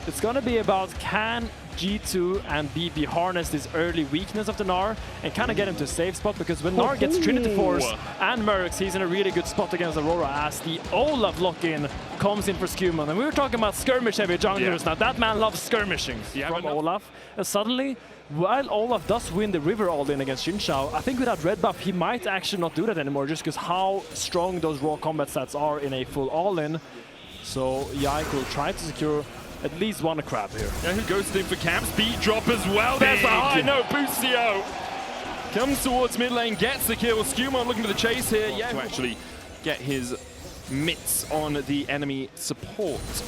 It's going to be about can G2 and BB harness this early weakness of the Gnar and kind of get him to a safe spot, because when Gnar gets Trinity Force and Mercs, he's in a really good spot against Aurora as the Olaf lock-in comes in for Skumon. And we were talking about skirmish-heavy junglers now. That man loves skirmishing from Olaf. And suddenly, while Olaf does win the river all-in against Xin Zhao, I think without red buff, he might actually not do that anymore, just because how strong those raw combat stats are in a full all-in. So Yike will try to secure at least one crab here. Yeah, who goes in for camps? Beat drop as well. There's the high note. Busio comes towards mid lane, gets the kill. Skumon looking for the chase here. Yeah, to actually get his mitts on the enemy support. So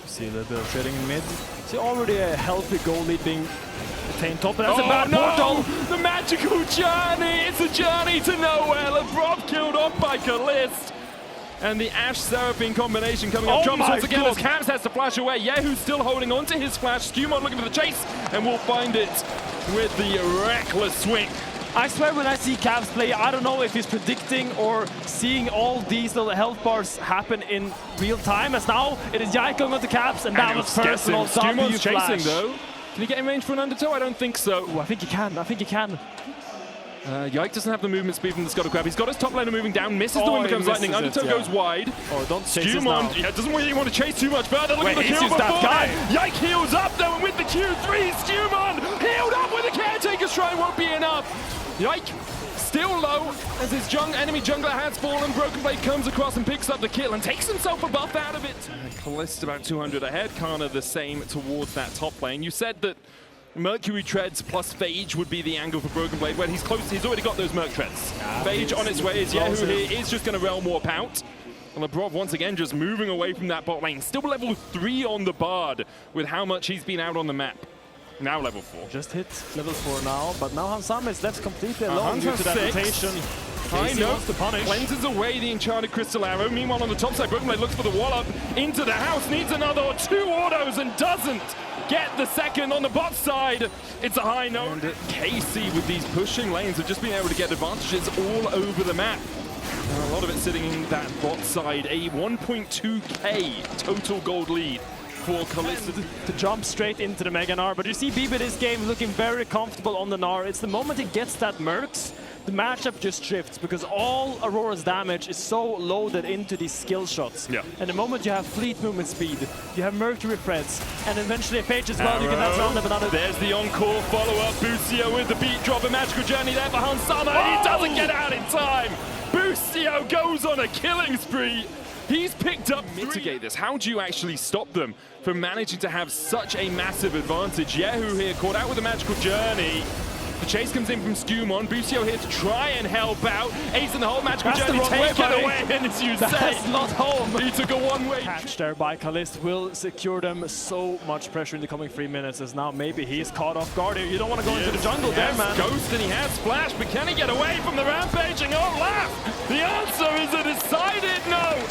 we see a little bit of trading in mid. See already a healthy goal lead being attained top. That's a bad portal. The magical journey. It's a journey to nowhere. LeBron killed off by Kalist. And the Ashe Seraphine combination coming up. Jumps once again as Camps has to flash away. Yehu's still holding on to his flash. Skumon looking for the chase, and we'll find it with the reckless swing. I swear when I see Cavs play, I don't know if he's predicting or seeing all these little health bars happen in real time, as now it is Yike going on to Cavs, and that was personal. Skumon's chasing though. Can he get in range for an undertow? I don't think so. Ooh, I think he can. I think he can. Yike doesn't have the movement speed from the Scuttle Crab. He's got his top laner moving down, misses the wind becomes lightning. Undertow goes wide. Oh, don't chase Skumon, doesn't really want to chase too much further. Look at the kill before that guy. Yike heals up though, and with the Q3, Skumon healed up with the Caretaker's Shrine, won't be enough. Yike still low as his enemy jungler has fallen. Broken Blade comes across and picks up the kill and takes himself a buff out of it. Kalist about 200 ahead. Kana the same towards that top lane. You said that Mercury Treads plus Phage would be the angle for Broken Blade. Well, he's close. He's already got those Merc Treads. Phage on its way as Yehu here is just going to Realm Warp out. And Lebrov once again just moving away from that bot lane. Still level 3 on the Bard with how much he's been out on the map. Now level 4. Just hit level 4 now, but now Hansama is left completely alone due to that rotation. I know. Cleanses away the Enchanted Crystal Arrow. Meanwhile, on the top side, Broken Blade looks for the wall up into the house. Needs another 2 autos and doesn't get the second on the bot side. It's a high note. KC with these pushing lanes have just been able to get advantages all over the map. And a lot of it sitting in that bot side. A 1.2k total gold lead for Kalista to jump straight into the Mega Gnar. But you see BB this game looking very comfortable on the Gnar. It's the moment he gets that Mercs, the matchup just shifts, because all Aurora's damage is so loaded into these skill shots. Yeah. And the moment you have fleet movement speed, you have Mercury Threads, and eventually a Phage as well, you can have round up another. There's the encore follow-up. Busio with the beat drop, a magical journey there for Hansama, and he doesn't get out in time. Busio goes on a killing spree. He's picked up mitigate this. How do you actually stop them from managing to have such a massive advantage? Yehu here caught out with a magical journey. The chase comes in from Skumon. Busio here to try and help out. Ace in the whole magical journey, taken away, and as you say, that's not home. He took a one-way catch there by Kalist will secure them so much pressure in the coming 3 minutes, as now maybe he's caught off guard here. You don't want to go into the jungle there, man. Ghost, and he has Splash, but can he get away from the rampaging Olaf? The answer is a decided no.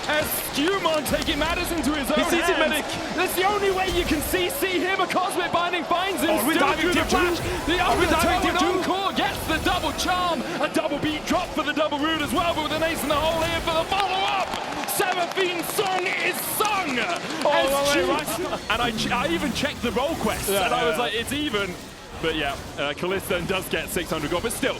As Skumon taking matters into his own hands. Medic. That's the only way you can CC him. A Cosmic Binding finds him. Still through the flash. The encore gets the double charm. A double beat drop for the double root as well, but with an ace in the hole here for the follow-up. Seraphine's song is sung. And I even checked the roll quest, and I was like, it's even. But yeah, Kalista does get 600 gold, but still,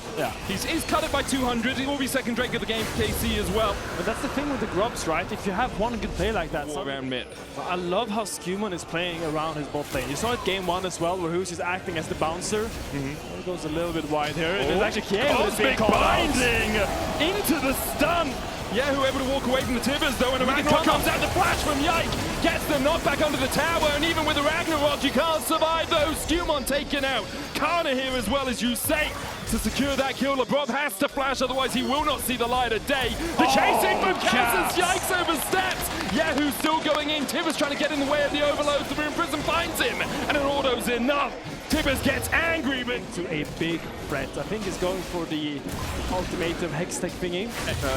he's cut it by 200. He will be second Drake of the game for KC as well. But that's the thing with the grubs, right? If you have one good play like that. Around mid. I love how Skumon is playing around his bot lane. You saw it game 1 as well, where Hughes is acting as the bouncer. He goes a little bit wide here. It's actually Cosmic Binding into the stun. Yeah, whoever to walk away from the Tibbers though, and a Ragnarok comes out, the flash from Yike, gets the knockback under the tower, and even with the Ragnarok, you can't survive those. Skumon taken out. Kana here as well, as you say, to secure that kill. LeBron has to flash, otherwise he will not see the light of day. The chasing from Kaza's Yikes oversteps. Yahoo's still going in. Tibbers trying to get in the way of the overload. The Rune Prism finds him, and an auto's enough. Tibbers gets angry, but to a big threat. I think he's going for the ultimatum Hextech thingy.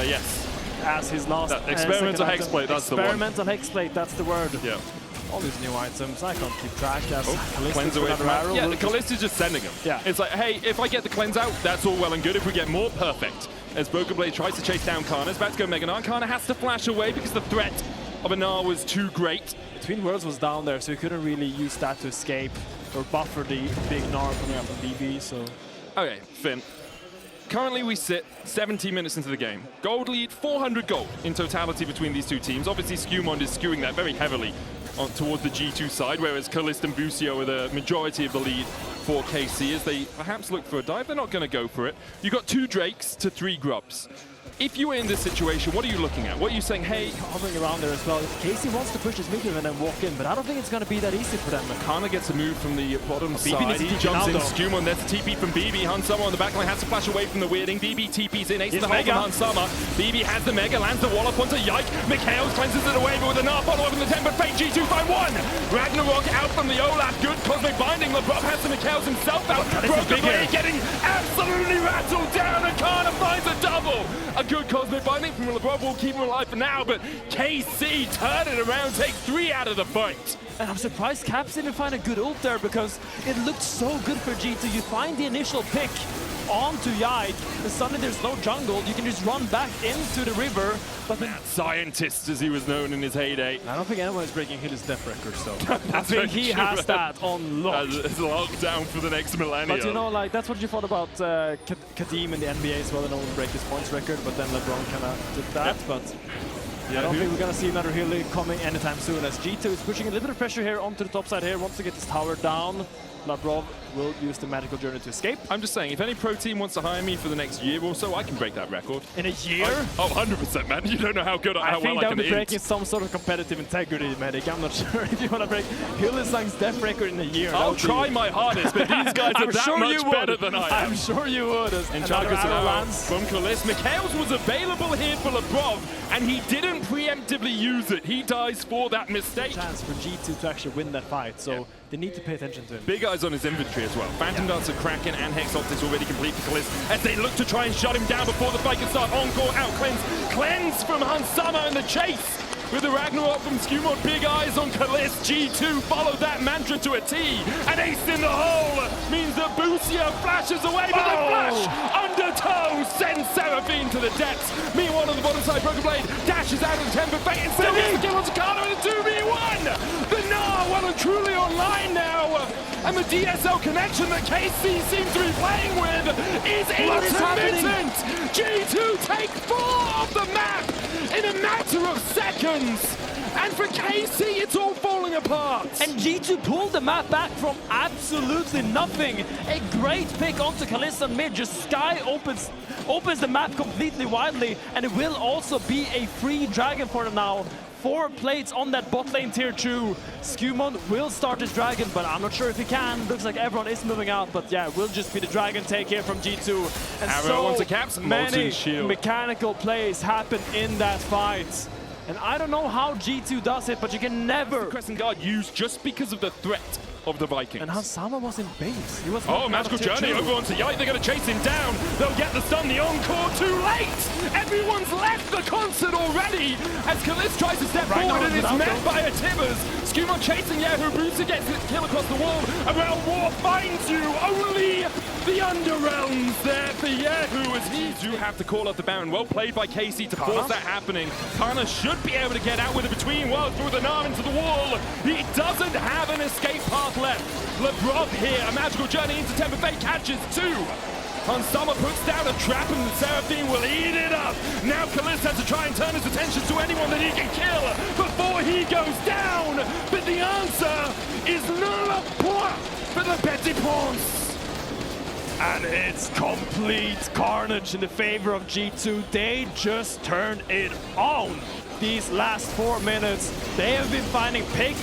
Yes. As his last experimental hexplate, that's the one. Experimental hexplate, that's the word. Yeah. All these new items, I can't keep track. Cleanse away from arrow. Yeah, the Kalist is just sending them. Yeah. It's like, hey, if I get the cleanse out, that's all well and good. If we get more, perfect. As Broken Blade tries to chase down Kana, it's about to go Mega Gnar. Kana has to flash away because the threat of Anar was too great. Between Worlds was down there, so you couldn't really use that to escape or buffer the big Gnar coming up from BB, so... Okay, Finn. Currently we sit 17 minutes into the game. Gold lead, 400 gold in totality between these two teams. Obviously Skewmond is skewing that very heavily towards the G2 side, whereas Kalist and Busio are the majority of the lead for KC as they perhaps look for a dive. They're not going to go for it. You've got 2 Drakes to 3 Grubs. If you were in this situation, what are you looking at? What are you saying, hey... Hovering around there as well. KC wants to push his mid and then walk in, but I don't think it's going to be that easy for them. Kana gets a move from the bottom side. He jumps in. Skewmon, there's a TP from BB. Hansama on the backline has to flash away from the weirding. BB TP's in. Ace the hold from Hansama. BB has the Mega, lands the wall up onto Yike. Mikhails cleanses it away, but with a follow-up in the 10, but Fate G2 find 1. Ragnarok out from the Olaf. Good cosmic binding. LeBron has the Mikhails himself out. Broken Blade getting absolutely rattled down, and Kana finds a double. A good cosmic binding from LeBron will keep him alive for now, but KC turn it around, take 3 out of the fight. And I'm surprised Caps didn't find a good ult there because it looked so good for G2. You find the initial pick onto Yike, and suddenly there's no jungle. You can just run back into the river. But Mad scientist, as he was known in his heyday. I don't think anyone is breaking his death record, so I think he has that on lock. It's locked down for the next millennium. But you know, like, that's what you thought about Kadim in the NBA as well, and no one break his points record, but then LeBron kind of did that. Yep. But yeah, I don't think we're going to see another healer coming anytime soon, as G2 is pushing a little bit of pressure here onto the top side here, wants to get this tower down. Labrov will use the magical journey to escape. I'm just saying, if any pro team wants to hire me for the next year or so, I can break that record. In a year? Oh, 100%, man. You don't know how good I think well that I would can be breaking some sort of competitive integrity, Medic. I'm not sure if you want to break Hylissang's death record in a year. I'll try my hardest, but these guys are that much better than I am. I'm sure you would. In from Kalist. Mikhails was available here for Labrov, and he didn't preemptively use it. He dies for that mistake. Chance for G2 to actually win that fight, so they need to pay attention to him. Big eyes on his inventory as well. Phantom Dancer, Kraken, and Hex Optics already complete for Kalist as they look to try and shut him down before the fight can start. Encore out, cleanse from Hansama in the chase. With the Ragnarok from Skewmon, big eyes on Kalist. G2 follow that mantra to a T. An ace in the hole means that Busio flashes away, but the flash under toe sends Seraphine to the depths. Meanwhile, on the bottom side, Broken Blade dashes out of the 10, but Fate and still gets the kill onto Kana in a 2v1. The Gnar well and truly online now. And the DSL connection that KC seems to be playing with is intermittent. G2 take 4 off the map in a matter of seconds. And for KC, it's all falling apart. And G2 pulled the map back from absolutely nothing. A great pick onto Kalist on mid. Just Sky opens the map completely widely, and it will also be a free dragon for them now. 4 plates on that bot lane tier 2. Skewmon will start his dragon, but I'm not sure if he can. Looks like everyone is moving out, but yeah, it will just be the dragon take here from G2. And Arrow onto Caps, many shield. mechanical plays happen in that fight. And I don't know how G2 does it, but you can never... Crescent Guard used just because of the threat of the Vikings. And Hansama was in base. He was magical journey over onto Yike. They're going to chase him down. They'll get the stun. The encore too late. Everyone's left the concert already as Kalist tries to step forward and is met by a Tibbers. Skewmon chasing Yahoo. Bruiser gets his kill across the wall. A Realm War finds you. Only the Underrealms there for Yahoo as he do have to call up the Baron. Well played by KC to force that happening. Kana should be able to get out with it between while through the Gnar into the wall. He doesn't have an escape path left. Labrov here, a magical journey into Temper Fate catches 2. Hansama puts down a trap and the Seraphine will eat it up. Now Kalist has to try and turn his attention to anyone that he can kill before he goes down. But the answer is le point for the Petit Prince. And it's complete carnage in the favor of G2. They just turned it on these last 4 minutes. They have been finding pick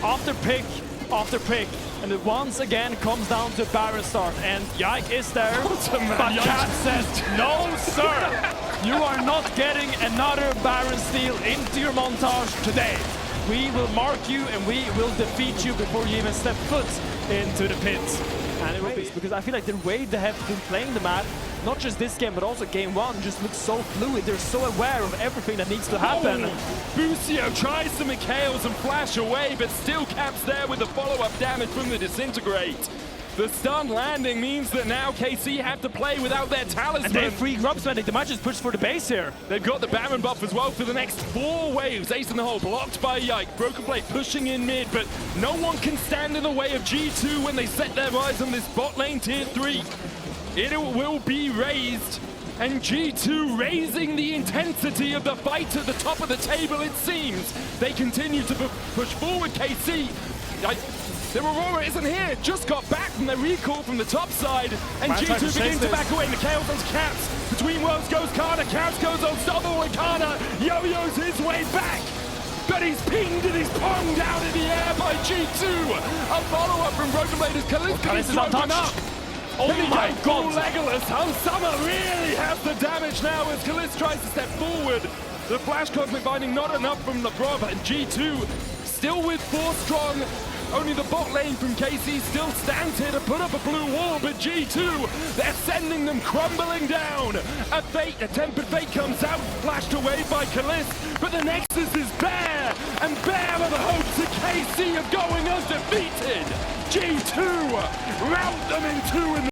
after pick after pick. And it once again comes down to Baron start. And Yike is there, but Cat says, no sir, you are not getting another Baron steal into your montage today. We will mark you and we will defeat you before you even step foot into the pit. And it will be because I feel like the way they have been playing the map, not just this game, but also game 1, just looks so fluid. They're so aware of everything that needs to happen. Busio tries to Mikhails and flash away, but still Caps there with the follow-up damage from the Disintegrate. The stun landing means that now KC have to play without their talisman. And they have free grubs, man. They might just push for the base here. They've got the Baron buff as well for the next 4 waves. Ace in the hole, blocked by Yike. Broken Blade pushing in mid, but no one can stand in the way of G2 when they set their eyes on this bot lane tier 3. It will be raised, and G2 raising the intensity of the fight at the top of the table, it seems. They continue to push forward, KC. The Aurora isn't here, just got back from their recall from the top side, and G2 begins to back away. Mikhail does Caps. Between worlds goes Kana, Caps goes unstoppable, and Kana yo-yos his way back. But he's pinged and he's ponged out in the air by G2. A follow-up from Broken Blade as Kalista broken up. Oh my god! Legolas, Unsummer really has the damage now as Kalista tries to step forward. The Flash Cosmic Binding not enough from LeBron, and G2 still with 4 strong. Only the bot lane from KC still stands here to put up a blue wall, but G2, they're sending them crumbling down. A tempered fate comes out, flashed away by Kalist, but the Nexus is bare, and bare are the hopes of KC of going undefeated. G2 rout them in 2 in the